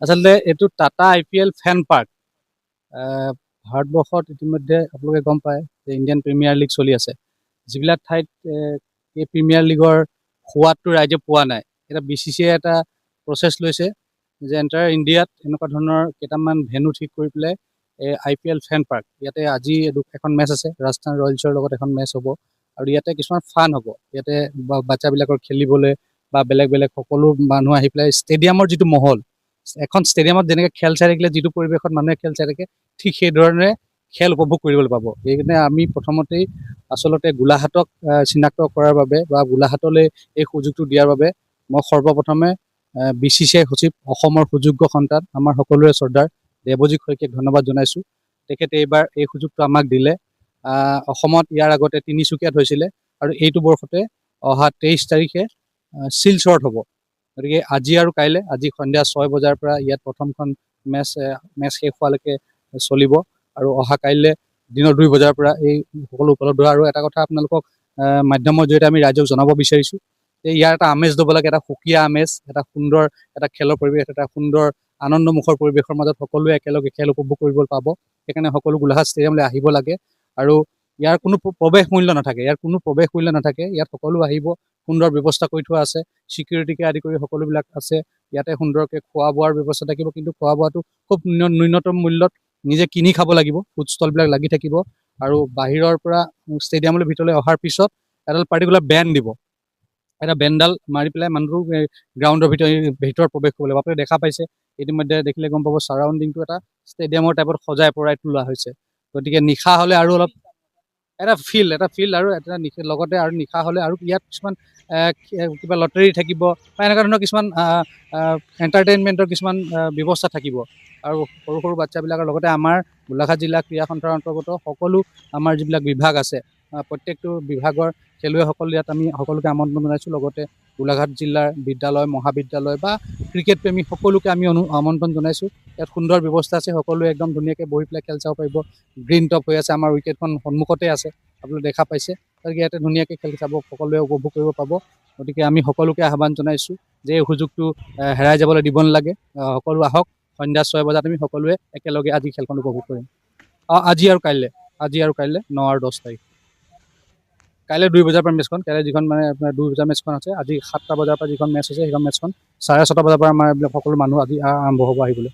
আচলতে এইটো টাটা IPL ফেন park. ভাৰতবৰ্ষত ইতিমধ্যে আপোনালোকে গম পায় যে ইণ্ডিয়ান প্ৰিমিয়াৰ লীগ চলি আছে। যিবিলাক ঠাইত এই প্ৰিমিয়াৰ লীগৰ সোৱাদটো ৰাইজে পোৱা নাই, এটা BCCI এটা প্ৰচেছ লৈছে যে এণ্টাৰ ইণ্ডিয়াত এনেকুৱা ধৰণৰ কেইটামান ভেনু ঠিক কৰি পেলাই IPL ফেন পাৰ্ক, ইয়াতে আজি এখন মেচ আছে, ৰাজস্থান ৰয়েলছৰ লগত এখন মেচ হ'ব আৰু ইয়াতে কিছুমান ফান হ'ব। ইয়াতে বাচ্চাবিলাকৰ খেলিবলৈ বা বেলেগ বেলেগ সকলো মানুহ আহি পেলাই ষ্টেডিয়ামৰ যিটো মহল, এখন ষ্টেডিয়ামত যেনেকৈ খেল চাই থাকিলে যিটো পৰিৱেশত মানুহে খেল চাই থাকে, ঠিক সেইধৰণে খেল উপভোগ কৰিবলৈ পাব। সেইকাৰণে আমি প্ৰথমতেই আচলতে গোলাঘাটক চিনাক্ত কৰাৰ বাবে বা গোলাঘাটলৈ এই সুযোগটো দিয়াৰ বাবে মই সৰ্বপ্ৰথমে BCCI সচিব, অসমৰ সুযোগ্য সন্তান, আমাৰ সকলোৰে শ্ৰদ্ধাৰ দেৱজিৎ শইকীয়াক ধন্যবাদ জনাইছোঁ। তেখেতে এইবাৰ এই সুযোগটো আমাক দিলে। অসমত ইয়াৰ আগতে তিনিচুকীয়াত হৈছিলে আৰু এইটো বৰ্ষতে অহা 23 তাৰিখে শিলচৰত হ'ব। গতিকে আজি আৰু কাইলৈ, আজি সন্ধিয়া 6 বজাৰ পৰা ইয়াত প্ৰথমখন মেচ শেষ হোৱালৈকে চলিব আৰু অহা কাইলৈ দিনৰ 2 বজাৰ পৰা এই সকলো উপলব্ধ। আৰু এটা কথা আপোনালোকক মাধ্যমৰ জৰিয়তে আমি ৰাইজক জনাব বিচাৰিছোঁ যে ইয়াৰ এটা আমেজ ল'ব লাগে, এটা সুকীয়া আমেজ, এটা সুন্দৰ এটা খেলৰ পৰিৱেশ, এটা সুন্দৰ আনন্দমুখৰ পৰিৱেশৰ মাজত সকলোৱে একেলগে খেল উপভোগ কৰিব পাব। সেইকাৰণে সকলো গোলাঘাট ষ্টেডিয়ামলৈ আহিব লাগে আৰু ইয়াৰ কোনো প্ৰৱেশ মূল্য নাথাকে, ইয়াত সকলো আহিব। সুন্দৰ ব্যৱস্থা কৰি থোৱা আছে, ছিকিউৰিটিকে আদি কৰি সকলোবিলাক আছে। ইয়াতে সুন্দৰকৈ খোৱা বোৱাৰ ব্যৱস্থা থাকিব, কিন্তু খোৱা বোৱাটো খুব ন্যূনতম মূল্যত নিজে কিনি খাব লাগিব। ফুড ষ্টলবিলাক লাগি থাকিব আৰু বাহিৰৰ পৰা ষ্টেডিয়ামলৈ ভিতৰলৈ অহাৰ পিছত এডাল পাৰ্টিকুলাৰ বেণ্ড দিব। এটা বেণ্ডডাল মাৰি পেলাই মানুহটো গ্ৰাউণ্ডৰ ভিতৰত প্ৰৱেশ কৰিব লাগিব। আপুনি দেখা পাইছে, ইতিমধ্যে দেখিলে গম পাব, ছাৰাউণ্ডিংটো এটা ষ্টেডিয়ামৰ টাইপত সজাই পৰাই তোলা হৈছে। গতিকে নিশা হ'লে আৰু অলপ এটা ফিল্ড আৰু এটা লগতে আৰু নিশা হ'লে আৰু ইয়াত কিছুমান কিবা লটাৰী থাকিব বা এনেকুৱা ধৰণৰ কিছুমান এণ্টাৰটেইনমেণ্টৰ কিছুমান ব্যৱস্থা থাকিব। আৰু সৰু সৰু বাচ্চাবিলাকৰ লগতে আমাৰ গোলাঘাট জিলা ক্ৰীড়া সন্থাৰ অন্তৰ্গত সকলো আমাৰ যিবিলাক বিভাগ আছে, প্ৰত্যেকটো বিভাগৰ খেলুৱৈসকল ইয়াত আমি সকলোকে আমন্ত্ৰণ জনাইছোঁ। লগতে গোলাঘাট জিলাৰ বিদ্যালয়, মহাবিদ্যালয় বা ক্ৰিকেট প্ৰেমী সকলোকে আমি আমন্ত্ৰণ জনাইছোঁ। ইয়াত সুন্দৰ ব্যৱস্থা আছে, সকলোৱে একদম ধুনীয়াকৈ বহি পেলাই খেল চাব পাৰিব। গ্ৰীণ টপ হৈ আছে, আমাৰ উইকেটখন সন্মুখতে আছে, আপোনালোকে দেখা পাইছে। গতিকে ইয়াতে ধুনীয়াকৈ খেল চাব, সকলোৱে উপভোগ কৰিব পাব। গতিকে আমি সকলোকে আহ্বান জনাইছোঁ যে এই সুযোগটো হেৰাই যাবলৈ দিব নালাগে। সকলো আহক, সন্ধ্যা 6 বজাত আমি সকলোৱে একেলগে আজি খেলখন উপভোগ কৰিম। আজি আৰু কাইলৈ 9 আৰু 10 তাৰিখ। কাইলৈ 2 বজাৰ পৰা মেচখন, কাইলৈ যিখন মানে আপোনাৰ 2 বজাৰ মেচখন আছে, আজি 7টা বজাৰ পৰা যিখন মেচ আছে সেইখন মেচখন 6:30 বজাৰ পৰা আমাৰ এইবিলাক সকলো মানুহ আজি আৰম্ভ হ'ব আহিবলৈ।